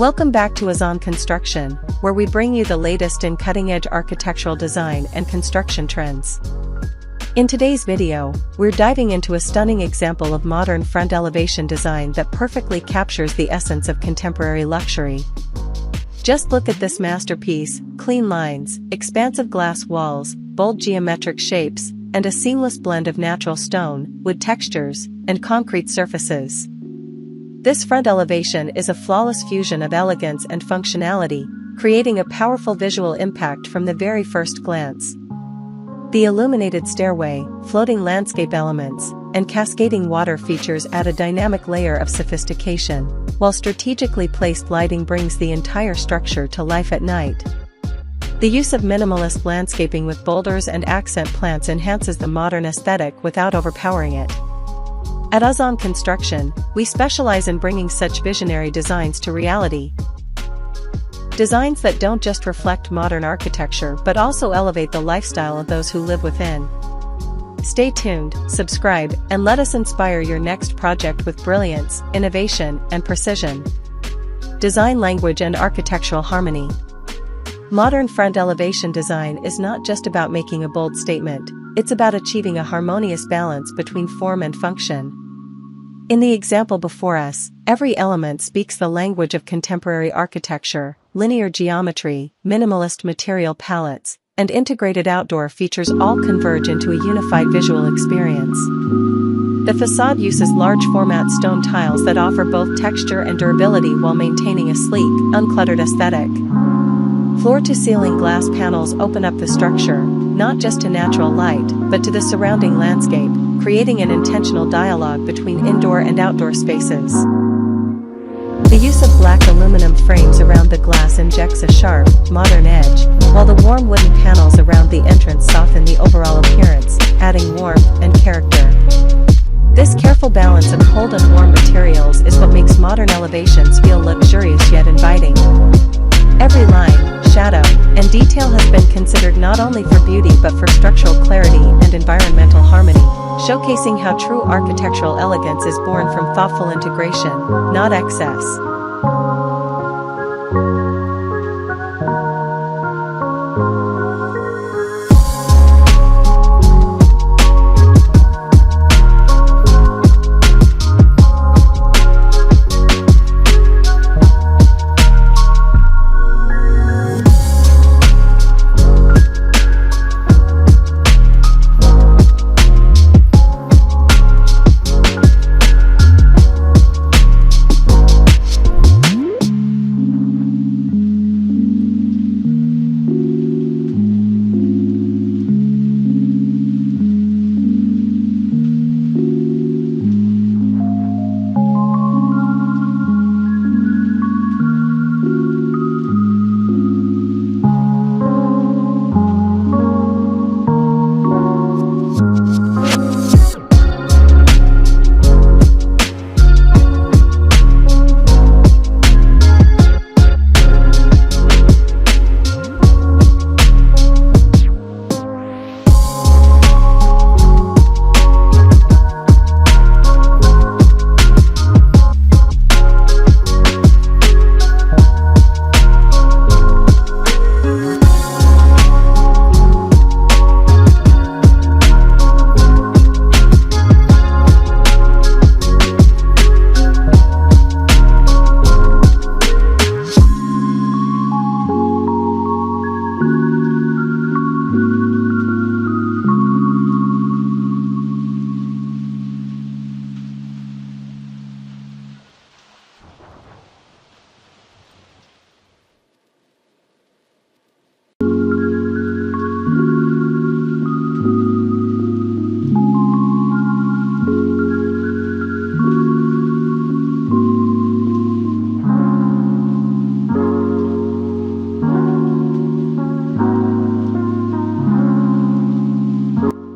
Welcome back to Azaan Construction, where we bring you the latest in cutting-edge architectural design and construction trends. In today's video, we're diving into a stunning example of modern front elevation design that perfectly captures the essence of contemporary luxury. Just look at this masterpiece: clean lines, expansive glass walls, bold geometric shapes, and a seamless blend of natural stone, wood textures, and concrete surfaces. This front elevation is a flawless fusion of elegance and functionality, creating a powerful visual impact from the very first glance. The illuminated stairway, floating landscape elements, and cascading water features add a dynamic layer of sophistication, while strategically placed lighting brings the entire structure to life at night. The use of minimalist landscaping with boulders and accent plants enhances the modern aesthetic without overpowering it. At Azaan Construction, we specialize in bringing such visionary designs to reality. Designs that don't just reflect modern architecture but also elevate the lifestyle of those who live within. Stay tuned, subscribe, and let us inspire your next project with brilliance, innovation, and precision. Design language and architectural harmony. Modern front elevation design is not just about making a bold statement, it's about achieving a harmonious balance between form and function. In the example before us, every element speaks the language of contemporary architecture: linear geometry, minimalist material palettes, and integrated outdoor features all converge into a unified visual experience. The facade uses large-format stone tiles that offer both texture and durability while maintaining a sleek, uncluttered aesthetic. Floor-to-ceiling glass panels open up the structure, not just to natural light, but to the surrounding landscape, creating an intentional dialogue between indoor and outdoor spaces. The use of black aluminum frames around the glass injects a sharp, modern edge, while the warm wooden panels around the entrance soften the overall appearance, adding warmth and character. This careful balance of cold and warm materials is what makes modern elevations feel luxurious yet inviting. Every line, shadow, and detail has been considered not only for beauty but for structural clarity and environmental harmony, showcasing how true architectural elegance is born from thoughtful integration, not excess.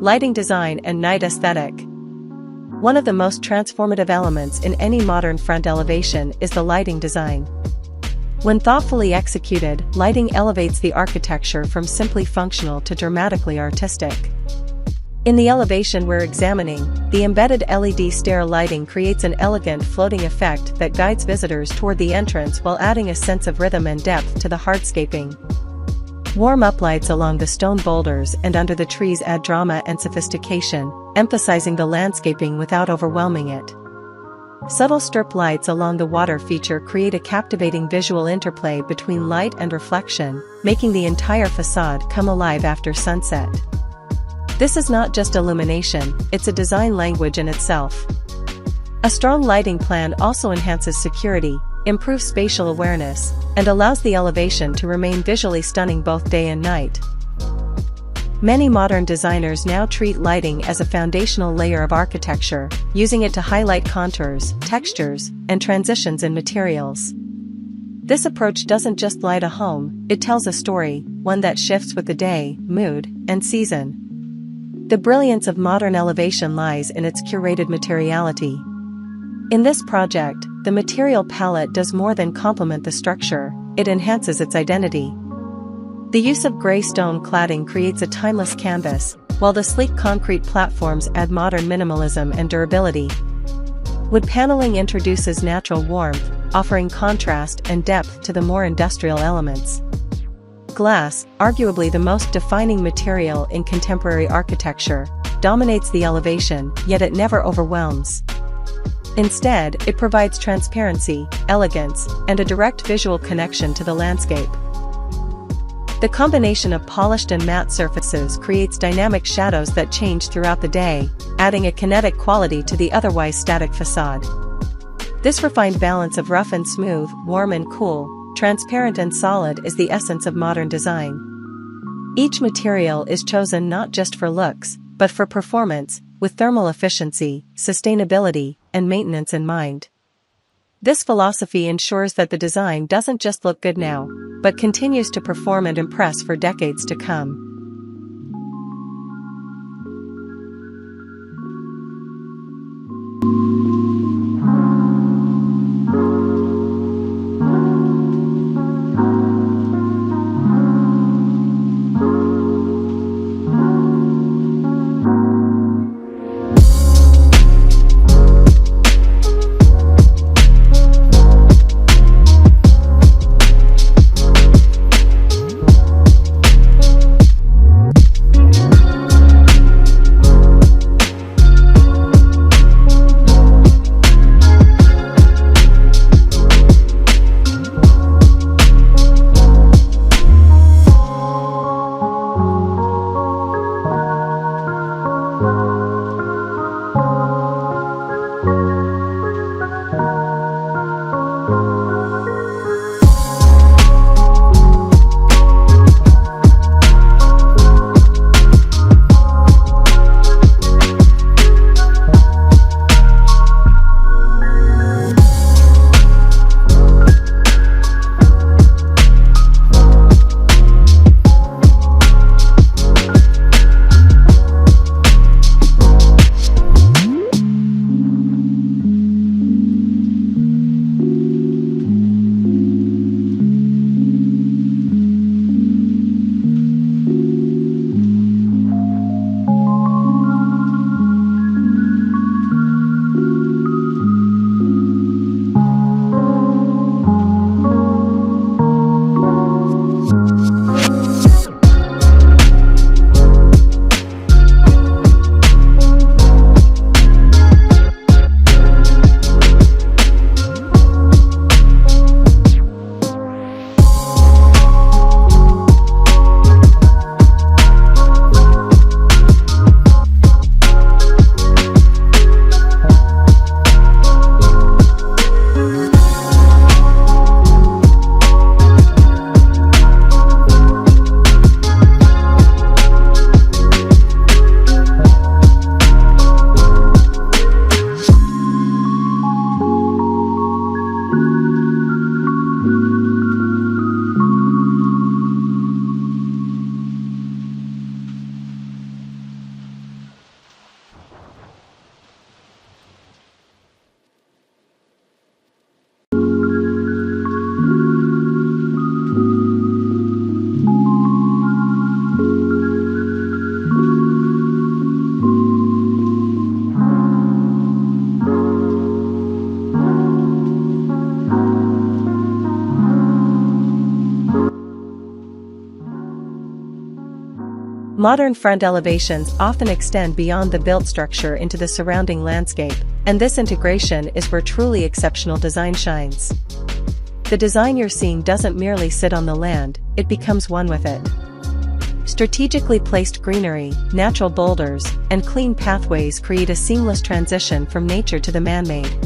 Lighting design and night aesthetic. One of the most transformative elements in any modern front elevation is the lighting design. When thoughtfully executed, lighting elevates the architecture from simply functional to dramatically artistic. In the elevation we're examining, the embedded LED stair lighting creates an elegant floating effect that guides visitors toward the entrance while adding a sense of rhythm and depth to the hardscaping. Warm-up lights along the stone boulders and under the trees add drama and sophistication, emphasizing the landscaping without overwhelming it. Subtle strip lights along the water feature create a captivating visual interplay between light and reflection, making the entire facade come alive after sunset. This is not just illumination, it's a design language in itself. A strong lighting plan also enhances security, improves spatial awareness, and allows the elevation to remain visually stunning both day and night. Many modern designers now treat lighting as a foundational layer of architecture, using it to highlight contours, textures, and transitions in materials. This approach doesn't just light a home, it tells a story, one that shifts with the day, mood, and season. The brilliance of modern elevation lies in its curated materiality. In this project, the material palette does more than complement the structure, it enhances its identity. The use of gray stone cladding creates a timeless canvas, while the sleek concrete platforms add modern minimalism and durability. Wood paneling introduces natural warmth, offering contrast and depth to the more industrial elements. Glass, arguably the most defining material in contemporary architecture, dominates the elevation, yet it never overwhelms. Instead, it provides transparency, elegance, and a direct visual connection to the landscape. The combination of polished and matte surfaces creates dynamic shadows that change throughout the day, adding a kinetic quality to the otherwise static facade. This refined balance of rough and smooth, warm and cool, transparent and solid is the essence of modern design. Each material is chosen not just for looks, but for performance, with thermal efficiency, sustainability, and maintenance in mind. This philosophy ensures that the design doesn't just look good now, but continues to perform and impress for decades to come. Modern front elevations often extend beyond the built structure into the surrounding landscape, and this integration is where truly exceptional design shines. The design you're seeing doesn't merely sit on the land, it becomes one with it. Strategically placed greenery, natural boulders, and clean pathways create a seamless transition from nature to the man-made.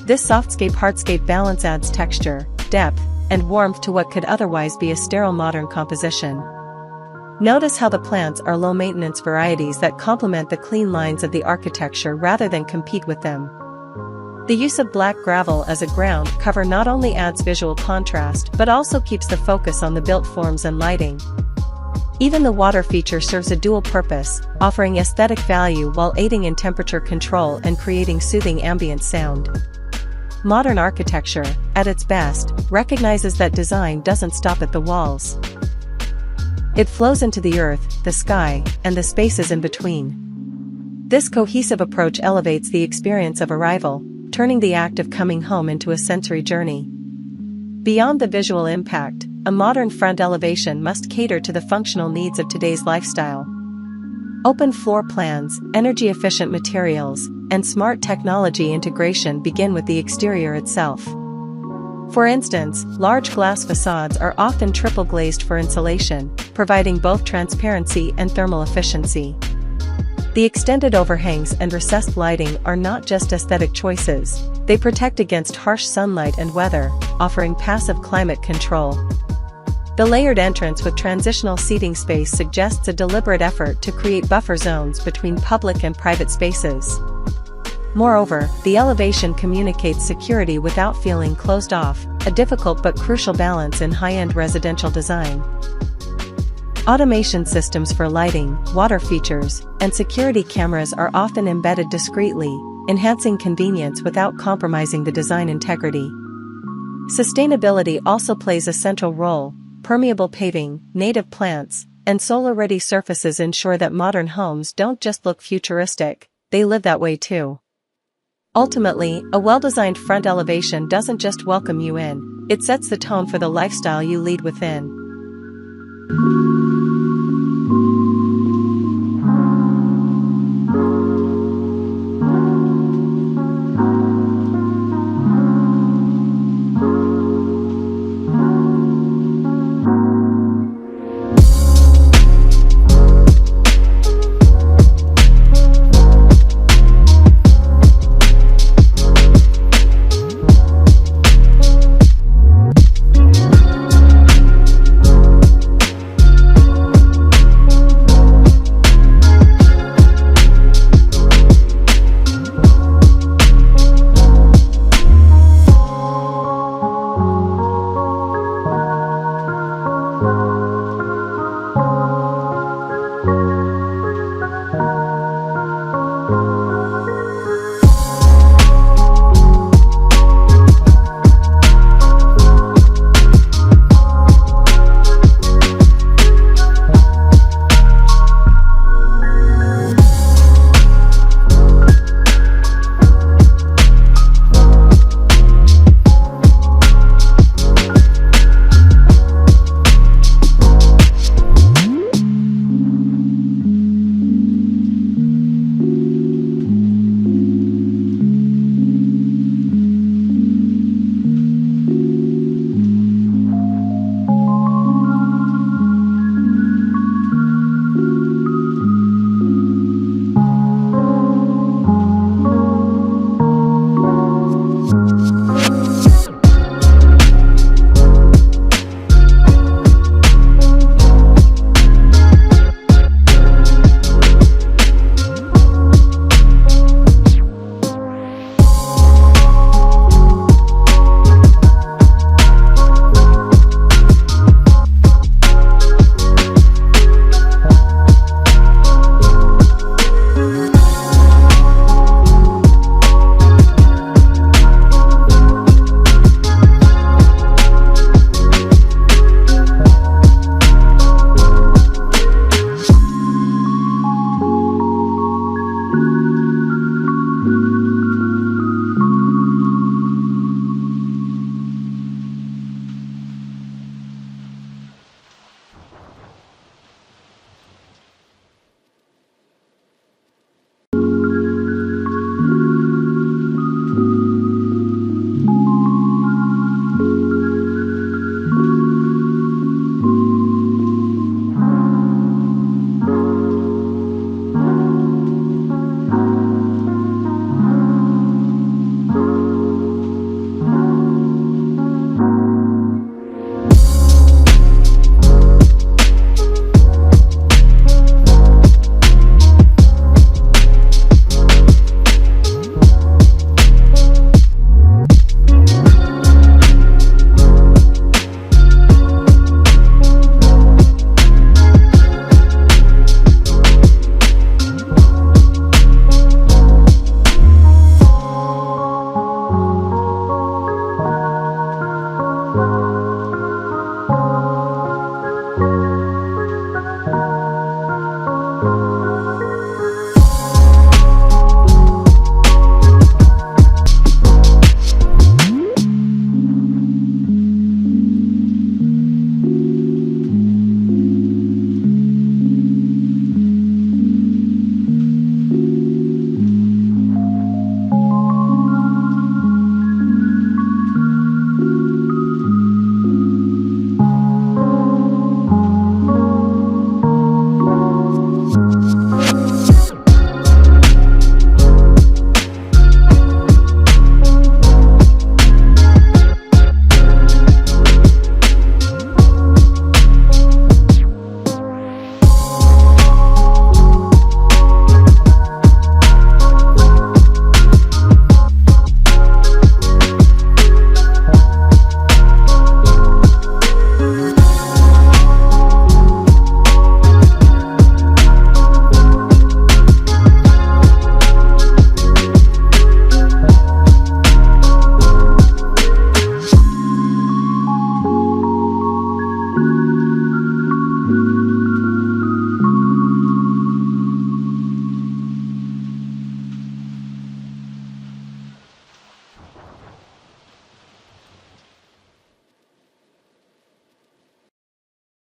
This softscape-hardscape balance adds texture, depth, and warmth to what could otherwise be a sterile modern composition. Notice how the plants are low-maintenance varieties that complement the clean lines of the architecture rather than compete with them. The use of black gravel as a ground cover not only adds visual contrast but also keeps the focus on the built forms and lighting. Even the water feature serves a dual purpose, offering aesthetic value while aiding in temperature control and creating soothing ambient sound. Modern architecture, at its best, recognizes that design doesn't stop at the walls. It flows into the earth, the sky, and the spaces in between. This cohesive approach elevates the experience of arrival, turning the act of coming home into a sensory journey. Beyond the visual impact, a modern front elevation must cater to the functional needs of today's lifestyle. Open floor plans, energy-efficient materials, and smart technology integration begin with the exterior itself. For instance, large glass facades are often triple glazed for insulation, providing both transparency and thermal efficiency. The extended overhangs and recessed lighting are not just aesthetic choices, they protect against harsh sunlight and weather, offering passive climate control. The layered entrance with transitional seating space suggests a deliberate effort to create buffer zones between public and private spaces. Moreover, the elevation communicates security without feeling closed off, a difficult but crucial balance in high-end residential design. Automation systems for lighting, water features, and security cameras are often embedded discreetly, enhancing convenience without compromising the design integrity. Sustainability also plays a central role. Permeable paving, native plants, and solar-ready surfaces ensure that modern homes don't just look futuristic, they live that way too. Ultimately, a well-designed front elevation doesn't just welcome you in, it sets the tone for the lifestyle you lead within.